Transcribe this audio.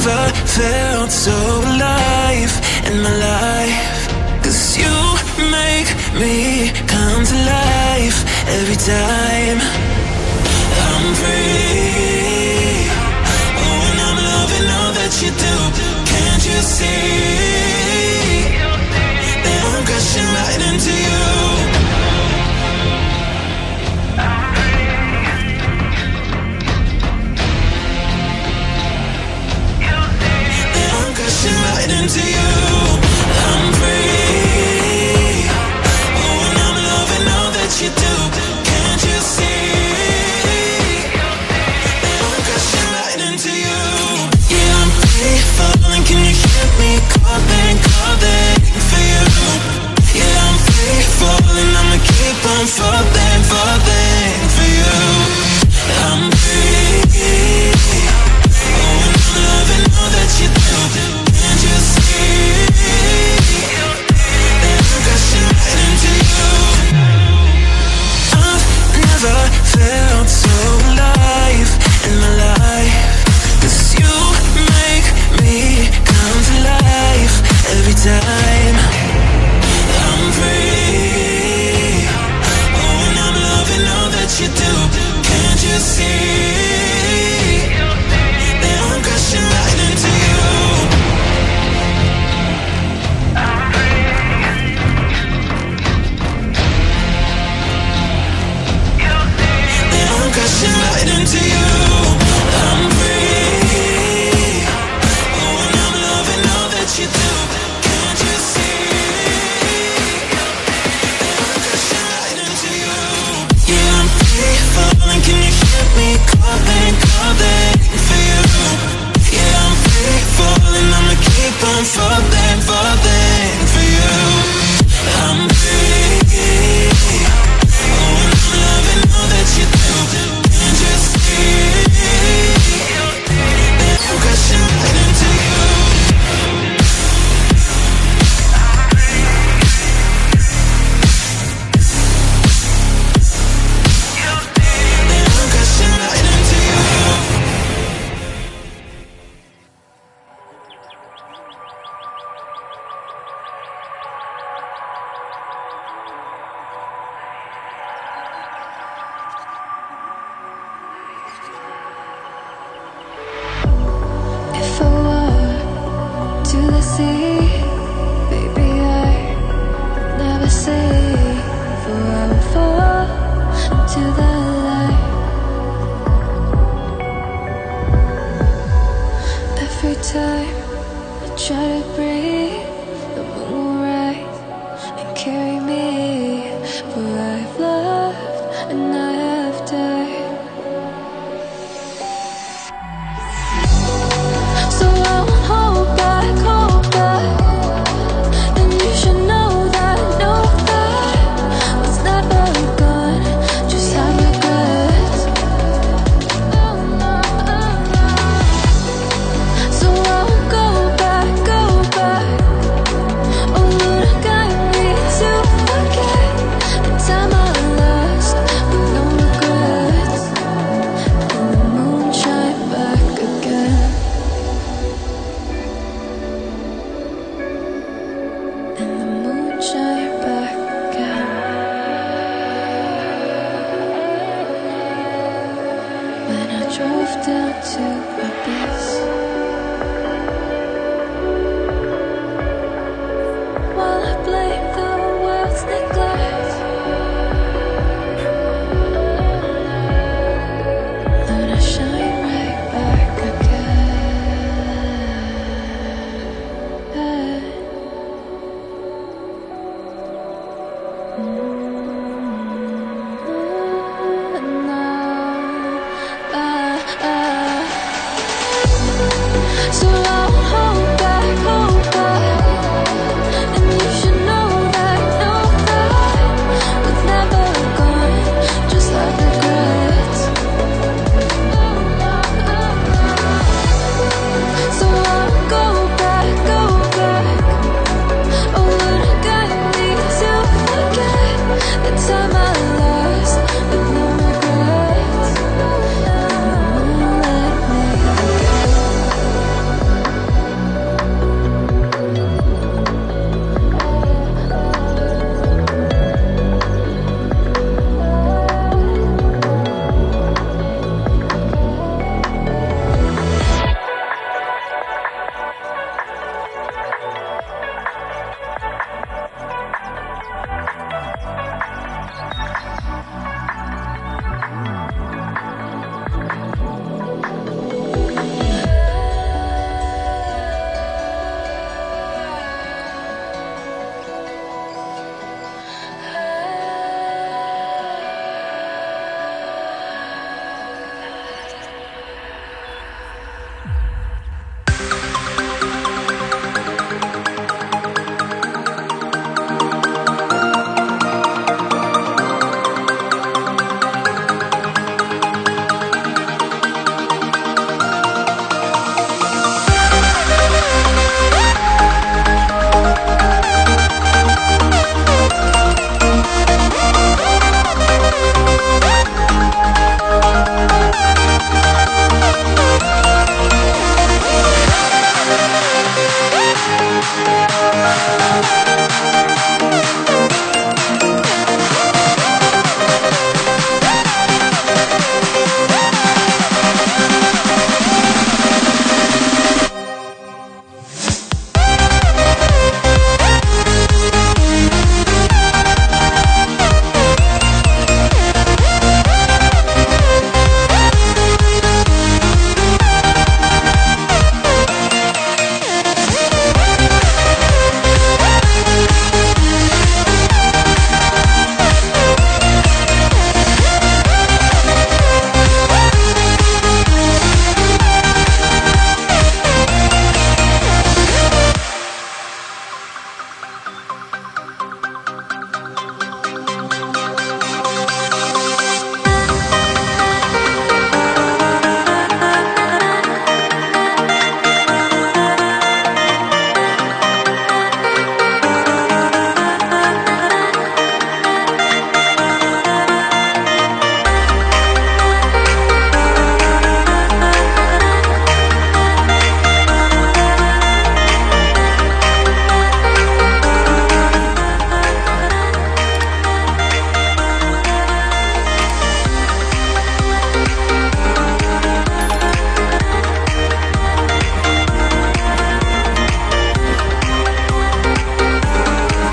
never felt so alive in my life. 'Cause you make me come to life every time. I'm free. Oh, and I'm loving all that you do. Can't you see that I'm crashing right into you? That I'm crashing right into you. I'm free. Oh, and I'm loving all that you do. Can't you see? Can you hear me calling, calling for you? Yeah, I'm free falling, I'ma keep on falling, falling for you. I'm free. Oh, and I'm loving all that you do. Can't you see that I'm crashing right into you? I've never felt so alive in my life. 'Cause you make me come to life every time. I'm free. Oh, and I'm loving all that you do. Can't you see that I'm crashing right into you? That I'm crashing right into you. I'm free. Oh, and I'm loving all that you do. Can't you see that I'm crashing right into you? Yeah, I'm free falling. Can you hear me calling, calling for you? Yeah, I'm free falling. I'ma keep on falling, falling for you. I'm free. Oh, and I'm loving all that you do. Can't you see that I'm crashing right into you? That I'm crashing right into you. If I were to the sea, baby, I'd never say, for I would fall into the light. Every time I try to breathe, the moon will rise and carry me, for I've loved and I have died. So I won't hold back, and you should know that was never gone, just have regrets. So I won't go back, oh Lord, guide me to forget the time I lost with no regrets, and the moon shine back again. And the moon shine back again. When I drove down to Abyss, while I blame the world's neglect, then I shine right back again. So I